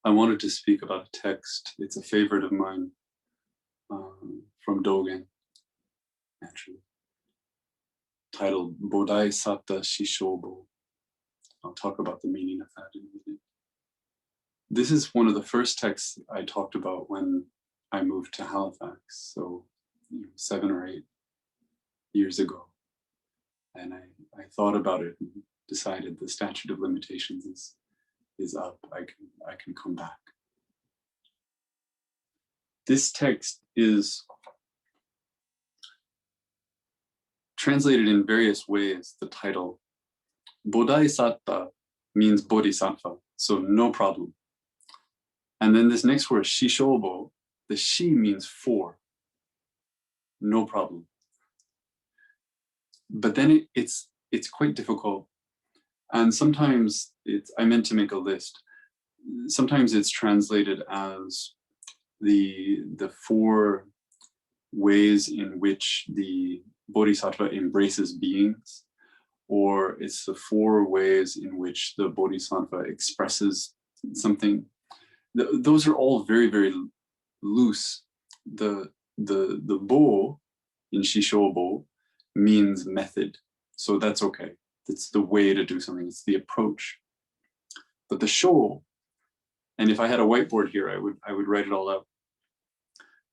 I wanted to speak about a text. It's a favorite of mine from Dogen, actually, titled Bodaisatta Shishobo. I'll talk about the meaning of that in a minute. This is one of the first texts I talked about when I moved to Halifax, so 7 or 8 years ago. And I thought about it and decided the statute of limitations is up. I can come back. This text is translated in various ways. The title, Bodaisatta, means bodhisattva, so no problem. And then this next word, Shishobo, the shi means for, no problem. But then it's quite difficult. And sometimes I meant to make a list. Sometimes it's translated as the 4 ways in which the bodhisattva embraces beings, or it's the 4 ways in which the bodhisattva expresses something. Those are all very, very loose. The bo in Shishobo means method, so that's okay. It's the way to do something. It's the approach. But the sho, and if I had a whiteboard here, I would write it all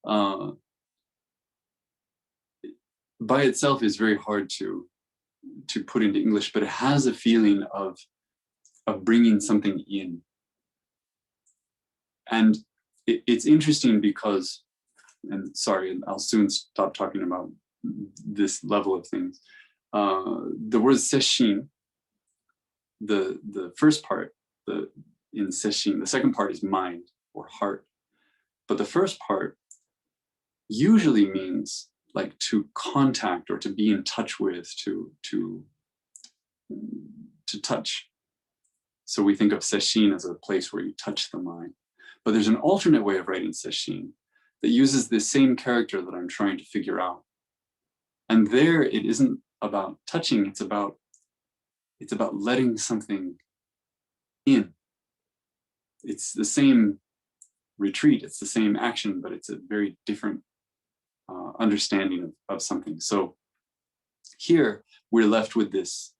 out. By itself is very hard to put into English, but it has a feeling of bringing something in. And it's interesting because, and sorry, I'll soon stop talking about this level of things. The word sesshin, the first part, in sesshin, the second part is mind or heart. But the first part usually means like to contact or to be in touch with, to touch. So we think of sesshin as a place where you touch the mind. But there's an alternate way of writing sesshin that uses the same character that I'm trying to figure out. And there it isn't about touching, it's about letting something in. It's the same retreat, it's the same action, but it's a very different understanding of something. So here we're left with this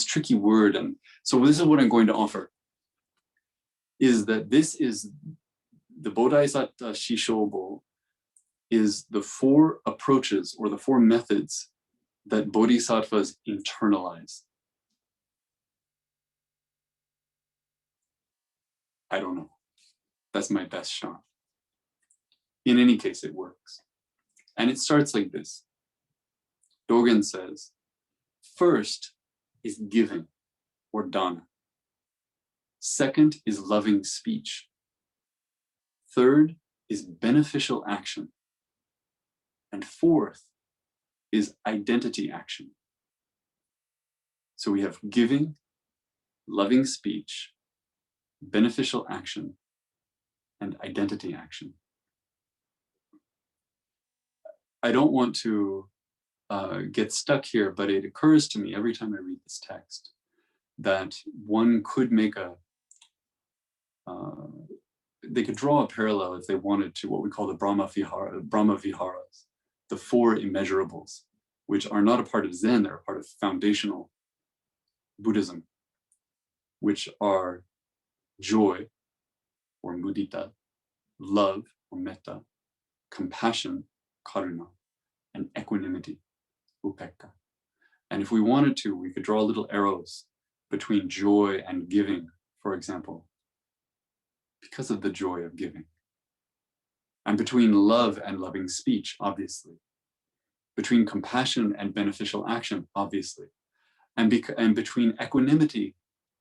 tricky word. And so this is what I'm going to offer, is that this is the Bodaisatta Shishobo is the 4 approaches or the 4 methods that bodhisattvas internalize. I don't know. That's my best shot. In any case, it works. And it starts like this. Dogen says, first is giving or dana. Second is loving speech. Third is beneficial action. And fourth is identity action. So we have giving, loving speech, beneficial action, and identity action. I don't want to get stuck here, but it occurs to me every time I read this text that one could make they could draw a parallel if they wanted to what we call the Brahma Viharas, the 4 immeasurables, which are not a part of Zen, they're a part of foundational Buddhism, which are joy, or mudita, love, or metta, compassion, karuna, and equanimity, upekkha. And if we wanted to, we could draw little arrows between joy and giving, for example, because of the joy of giving. And between love and loving speech, obviously. Between compassion and beneficial action, obviously. And between equanimity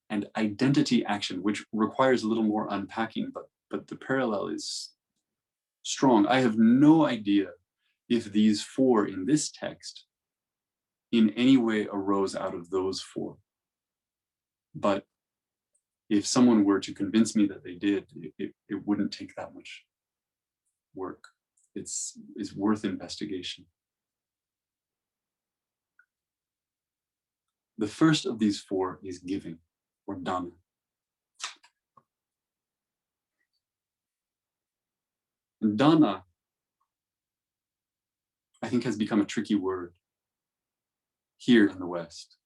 and identity action, which requires a little more unpacking, but the parallel is strong. I have no idea if these 4 in this text in any way arose out of those 4. But if someone were to convince me that they did, it wouldn't take that much work. It's worth investigation. The first of these 4 is giving, or dana. And dana, I think, has become a tricky word here in the West.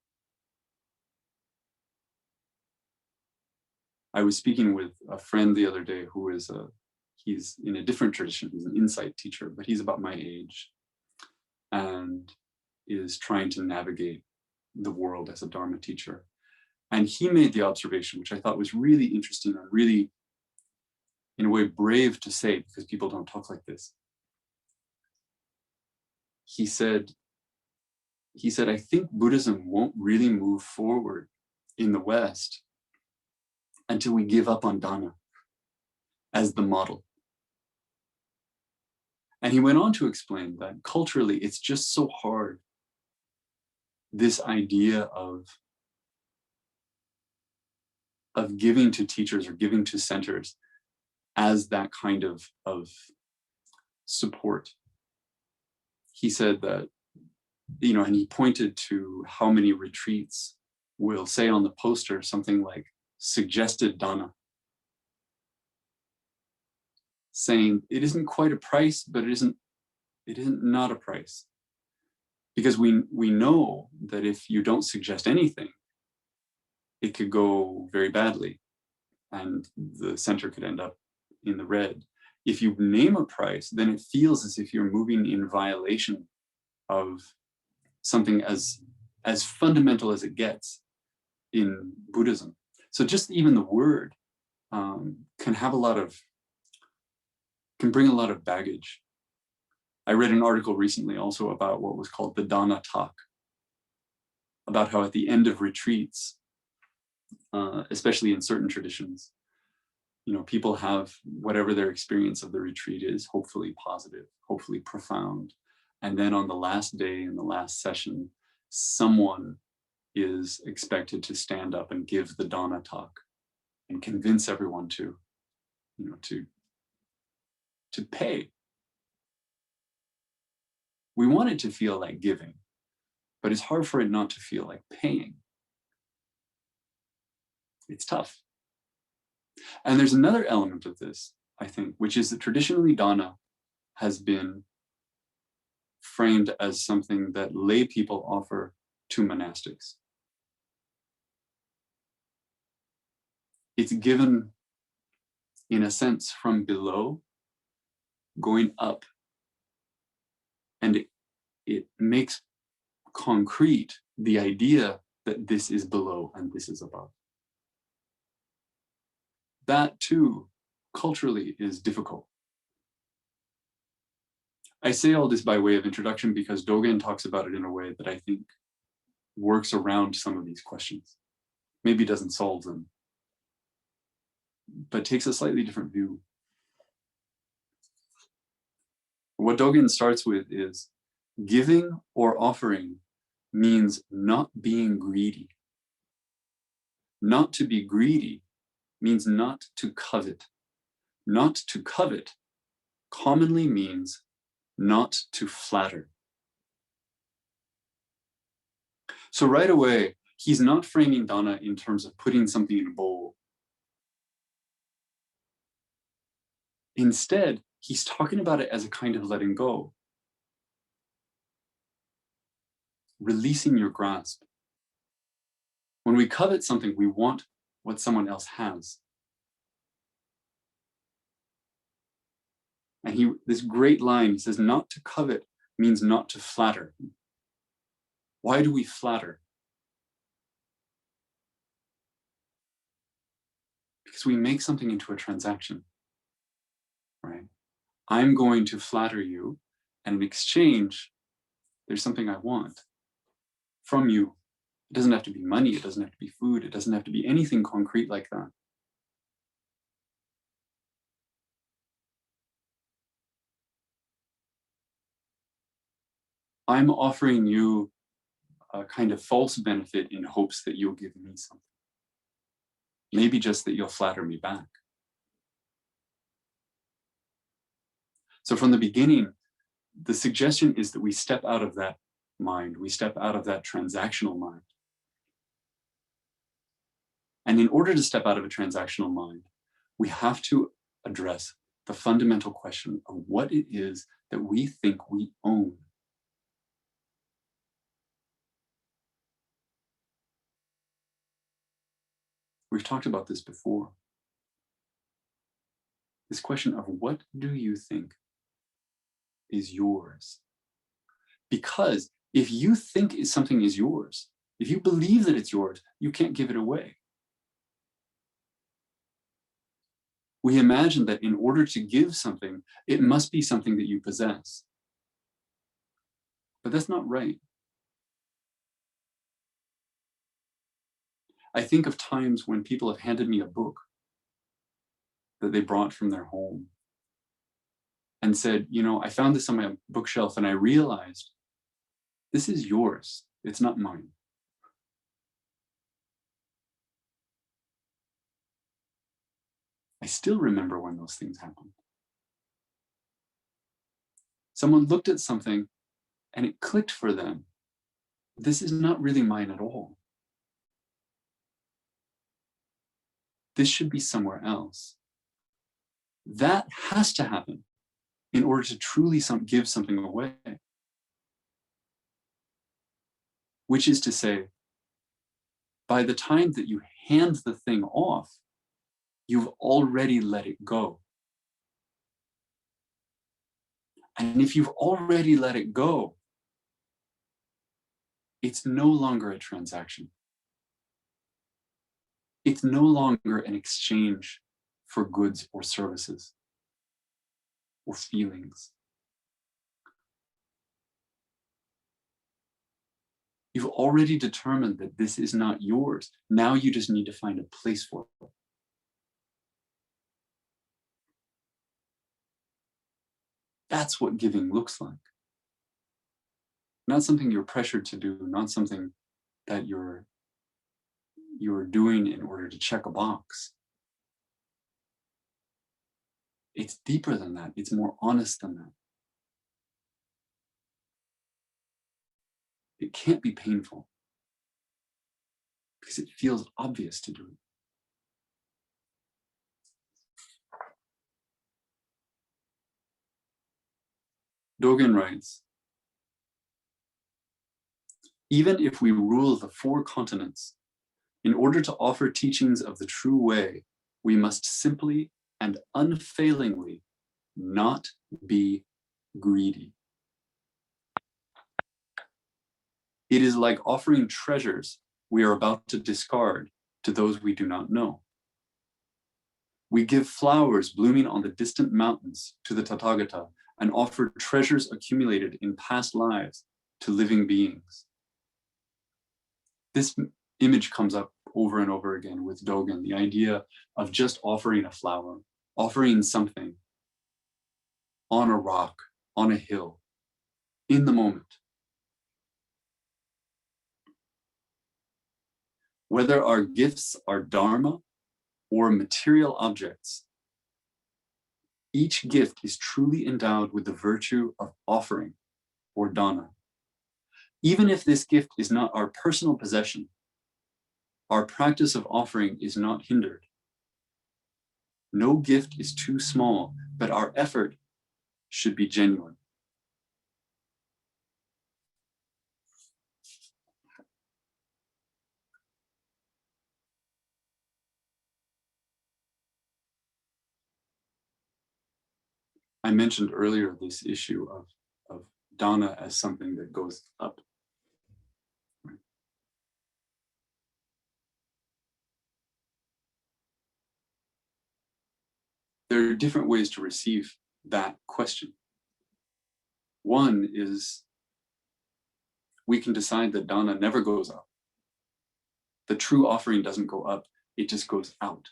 I was speaking with a friend the other day who is he's in a different tradition. He's an insight teacher, but he's about my age and is trying to navigate the world as a Dharma teacher. And he made the observation, which I thought was really interesting and really, in a way, brave to say, because people don't talk like this. He said, I think Buddhism won't really move forward in the West until we give up on dana as the model. And he went on to explain that culturally, it's just so hard, this idea of giving to teachers or giving to centers as that kind of support. He said that, and he pointed to how many retreats will say on the poster something like suggested dana, saying it isn't quite a price, but it isn't not a price. Because we know that if you don't suggest anything, it could go very badly and the center could end up in the red. If you name a price, then it feels as if you're moving in violation of something as fundamental as it gets in Buddhism. So just even the word can bring a lot of baggage. I read an article recently also about what was called the dana talk, about how at the end of retreats, especially in certain traditions, people have whatever their experience of the retreat is, hopefully positive, hopefully profound. And then on the last day, in the last session, someone is expected to stand up and give the dana talk and convince everyone to pay. We want it to feel like giving, but it's hard for it not to feel like paying. It's tough. And there's another element of this, I think, which is that traditionally dana has been framed as something that lay people offer to monastics. It's given, in a sense, from below, going up, and it makes concrete the idea that this is below and this is above. That too, culturally, is difficult. I say all this by way of introduction because Dogen talks about it in a way that I think works around some of these questions. Maybe doesn't solve them, but takes a slightly different view. What Dogen starts with is giving or offering means not being greedy. Not to be greedy means not to covet. Not to covet commonly means not to flatter. So right away, he's not framing dana in terms of putting something in a bowl. Instead, he's talking about it as a kind of letting go. Releasing your grasp. When we covet something, we want what someone else has. And this great line, he says, not to covet means not to flatter. Why do we flatter? Because we make something into a transaction, right? I'm going to flatter you, and in exchange, there's something I want from you. It doesn't have to be money, it doesn't have to be food, it doesn't have to be anything concrete like that. I'm offering you a kind of false benefit in hopes that you'll give me something. Maybe just that you'll flatter me back. So from the beginning, the suggestion is that we step out of that mind, we step out of that transactional mind. And in order to step out of a transactional mind, we have to address the fundamental question of what it is that we think we own. We've talked about this before. This question of what do you think is yours? Because if you think something is yours, if you believe that it's yours, you can't give it away. We imagine that in order to give something, it must be something that you possess. But that's not right. I think of times when people have handed me a book that they brought from their home and said, you know, I found this on my bookshelf and I realized this is yours, it's not mine. I still remember when those things happened. Someone looked at something and it clicked for them. This is not really mine at all. This should be somewhere else. That has to happen in order to truly give something away. Which is to say, by the time that you hand the thing off, you've already let it go. And if you've already let it go, it's no longer a transaction. It's no longer an exchange for goods or services or feelings. You've already determined that this is not yours. Now you just need to find a place for it. That's what giving looks like. Not something you're pressured to do, not something that you're doing in order to check a box. It's deeper than that. It's more honest than that. It can't be painful because it feels obvious to do it. Dogen writes, even if we rule the 4 continents, in order to offer teachings of the true way, we must simply and unfailingly not be greedy. It is like offering treasures we are about to discard to those we do not know. We give flowers blooming on the distant mountains to the Tathagata and offer treasures accumulated in past lives to living beings. This image comes up over and over again with Dogen, the idea of just offering a flower, offering something on a rock, on a hill, in the moment. Whether our gifts are dharma or material objects, each gift is truly endowed with the virtue of offering, or dana. Even if this gift is not our personal possession, our practice of offering is not hindered. No gift is too small, but our effort should be genuine. I mentioned earlier this issue of dana as something that goes up. There are different ways to receive that question. One is we can decide that dana never goes up. The true offering doesn't go up, it just goes out.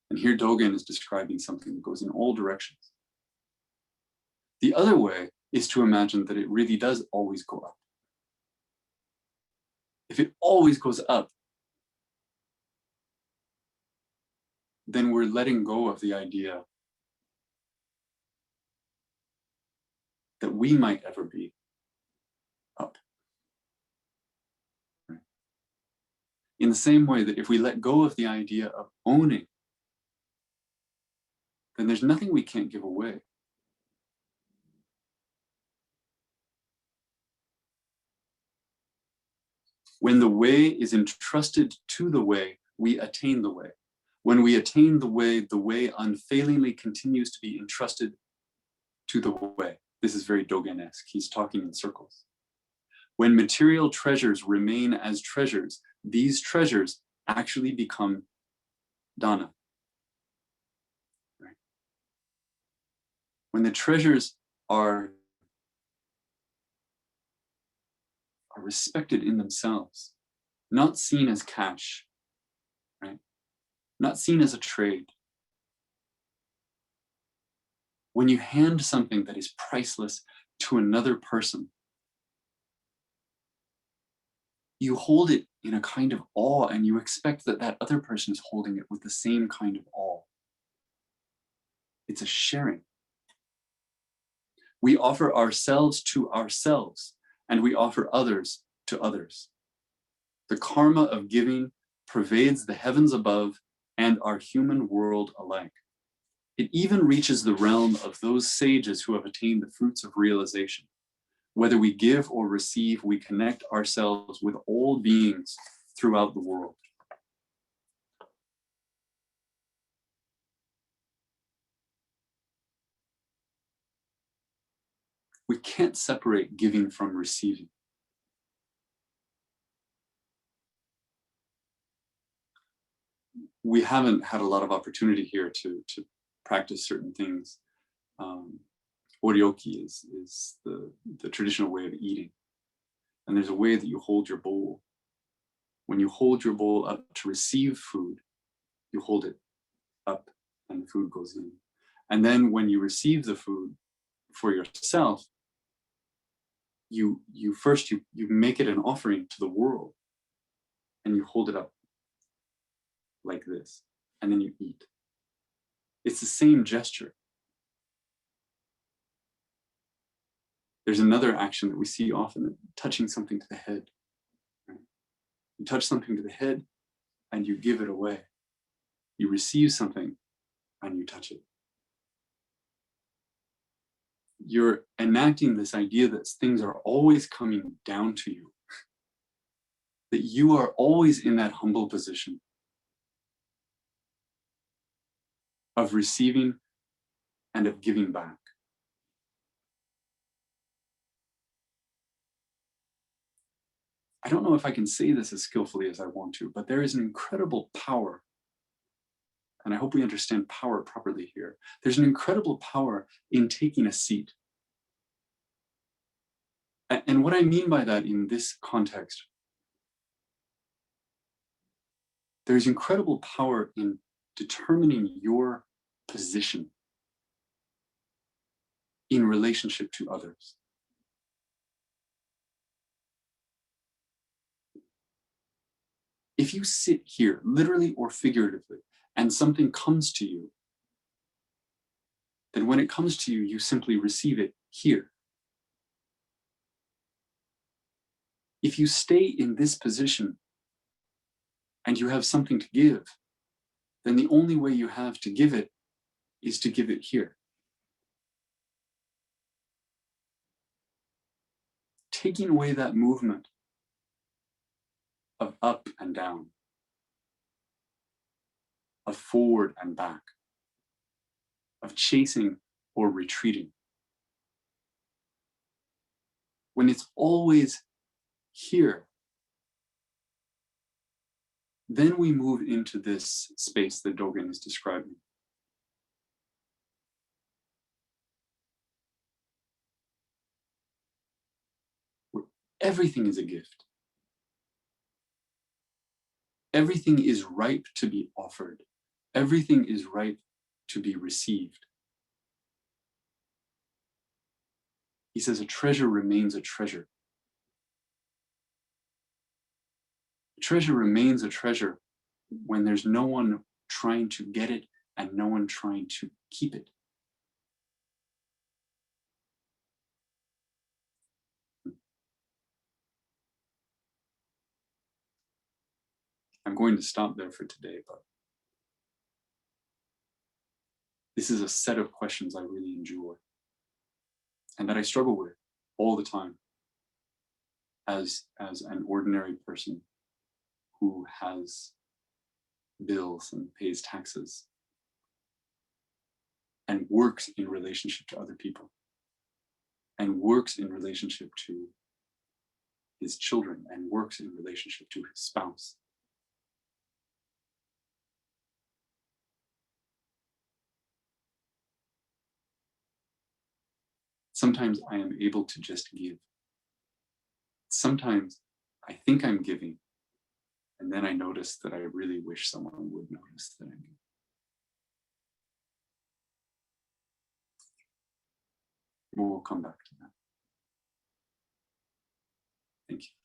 And here Dogen is describing something that goes in all directions. The other way is to imagine that it really does always go up. If it always goes up, then we're letting go of the idea that we might ever be up. In the same way that if we let go of the idea of owning, then there's nothing we can't give away. When the way is entrusted to the way, we attain the way. When we attain the way unfailingly continues to be entrusted to the way. This is very Dogen-esque. He's talking in circles. When material treasures remain as treasures, these treasures actually become dana. Right? When the treasures are respected in themselves, not seen as cash, right? Not seen as a trade. When you hand something that is priceless to another person, you hold it in a kind of awe, and you expect that that other person is holding it with the same kind of awe. It's a sharing. We offer ourselves to ourselves, and we offer others to others. The karma of giving pervades the heavens above and our human world alike. It even reaches the realm of those sages who have attained the fruits of realization. Whether we give or receive, we connect ourselves with all beings throughout the world. We can't separate giving from receiving. We haven't had a lot of opportunity here to practice certain things. Oryoki is the traditional way of eating. And there's a way that you hold your bowl. When you hold your bowl up to receive food, you hold it up and the food goes in. And then when you receive the food for yourself, you first make it an offering to the world, and you hold it up like this, and then you eat. It's the same gesture. There's another action that we see often, touching something to the head. Right? You touch something to the head and you give it away. You receive something and you touch it. You're enacting this idea that things are always coming down to you, that you are always in that humble position of receiving and of giving back. I don't know if I can say this as skillfully as I want to, but there is an incredible power, and I hope we understand power properly here. There's an incredible power in taking a seat. And what I mean by that in this context, there's incredible power in determining your position in relationship to others. If you sit here, literally or figuratively, and something comes to you, then when it comes to you, you simply receive it here. If you stay in this position and you have something to give, then the only way you have to give it is to give it here. Taking away that movement of up and down, of forward and back, of chasing or retreating. When it's always here, then we move into this space that Dogen is describing. Where everything is a gift. Everything is ripe to be offered. Everything is ripe to be received. He says a treasure remains a treasure. A treasure remains a treasure when there's no one trying to get it and no one trying to keep it. I'm going to stop there for today, but This is a set of questions I really enjoy and that I struggle with all the time as an ordinary person who has bills and pays taxes and works in relationship to other people and works in relationship to his children and works in relationship to his spouse. Sometimes I am able to just give. Sometimes I think I'm giving, and then I notice that I really wish someone would notice that I'm giving. We'll come back to that. Thank you.